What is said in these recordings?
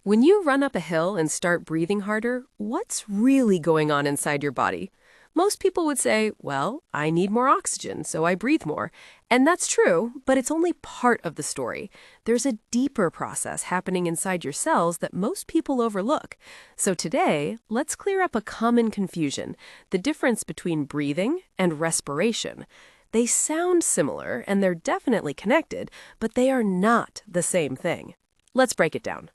When you run up a hill and start breathing harder, what's really going on inside your body? Most people would say, well, I need more oxygen, so I breathe more. And that's true, but it's only part of the story. There's a deeper process happening inside your cells that most people overlook. So today, let's clear up a common confusion, the difference between breathing and respiration. They sound similar, and they're definitely connected, but they are not the same thing. Let's break it down.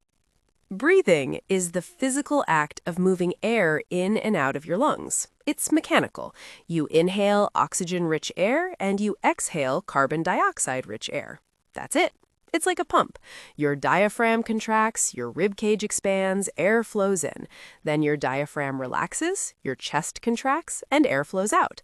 Breathing is the physical act of moving air in and out of your lungs. It's mechanical. You inhale oxygen-rich air and you exhale carbon dioxide-rich air. That's it. It's like a pump. Your diaphragm contracts, your rib cage expands, air flows in. Then your diaphragm relaxes, your chest contracts, and air flows out.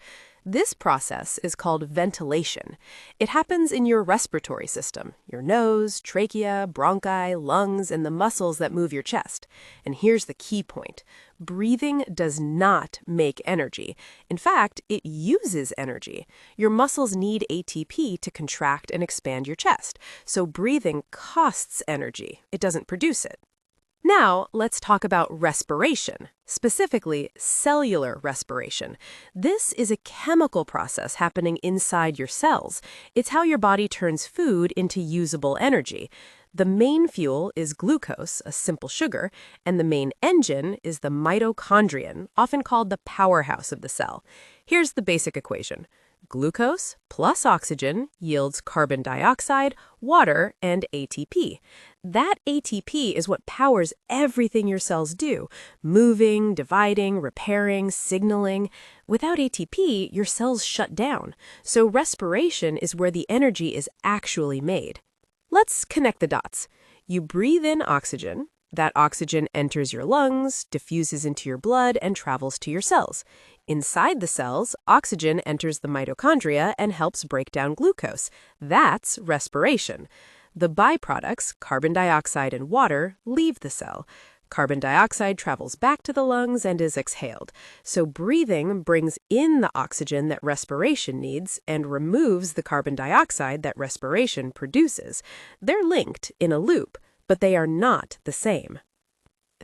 This process is called ventilation. It happens in your respiratory system, your nose, trachea, bronchi, lungs, and the muscles that move your chest. And here's the key point. Breathing does not make energy. In fact, it uses energy. Your muscles need ATP to contract and expand your chest. So breathing costs energy. It doesn't produce it. Now, let's talk about respiration, specifically cellular respiration. This is a chemical process happening inside your cells. It's how your body turns food into usable energy. The main fuel is glucose, a simple sugar, and the main engine is the mitochondrion, often called the powerhouse of the cell. Here's the basic equation. Glucose plus oxygen yields carbon dioxide, water, and ATP. That ATP is what powers everything your cells do, moving, dividing, repairing, signaling. Without ATP, your cells shut down. So respiration is where the energy is actually made. Let's connect the dots. You breathe in oxygen. That oxygen enters your lungs, diffuses into your blood, and travels to your cells. Inside the cells, oxygen enters the mitochondria and helps break down glucose. That's respiration. The byproducts, carbon dioxide and water, leave the cell. Carbon dioxide travels back to the lungs and is exhaled. So breathing brings in the oxygen that respiration needs and removes the carbon dioxide that respiration produces. They're linked in a loop, but they are not the same.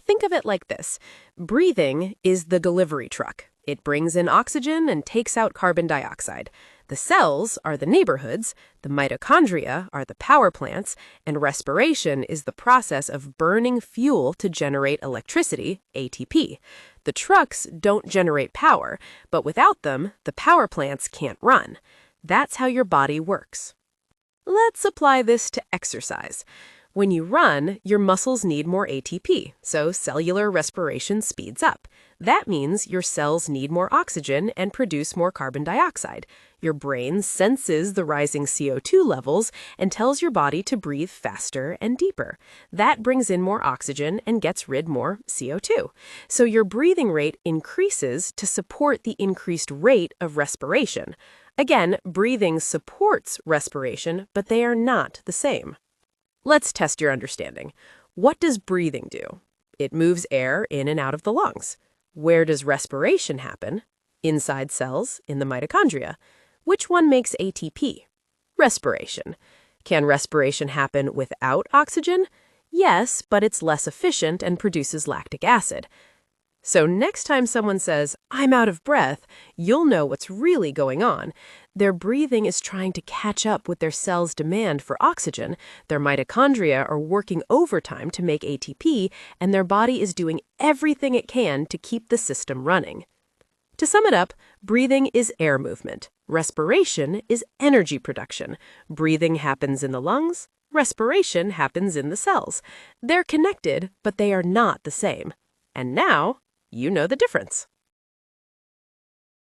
Think of it like this. Breathing is the delivery truck. It brings in oxygen and takes out carbon dioxide. The cells are the neighborhoods, the mitochondria are the power plants, and respiration is the process of burning fuel to generate electricity, ATP. The trucks don't generate power, but without them, the power plants can't run. That's how your body works. Let's apply this to exercise. When you run, your muscles need more ATP, so cellular respiration speeds up. That means your cells need more oxygen and produce more carbon dioxide. Your brain senses the rising CO2 levels and tells your body to breathe faster and deeper. That brings in more oxygen and gets rid more CO2. So your breathing rate increases to support the increased rate of respiration. Again, breathing supports respiration, but they are not the same. Let's test your understanding. What does breathing do? It moves air in and out of the lungs. Where does respiration happen? Inside cells, in the mitochondria. Which one makes ATP? Respiration. Can respiration happen without oxygen? Yes, but it's less efficient and produces lactic acid. So next time someone says, "I'm out of breath," you'll know what's really going on. Their breathing is trying to catch up with their cells' demand for oxygen, their mitochondria are working overtime to make ATP, and their body is doing everything it can to keep the system running. To sum it up, breathing is air movement. Respiration is energy production. Breathing happens in the lungs. Respiration happens in the cells. They're connected, but they are not the same. And now, you know the difference.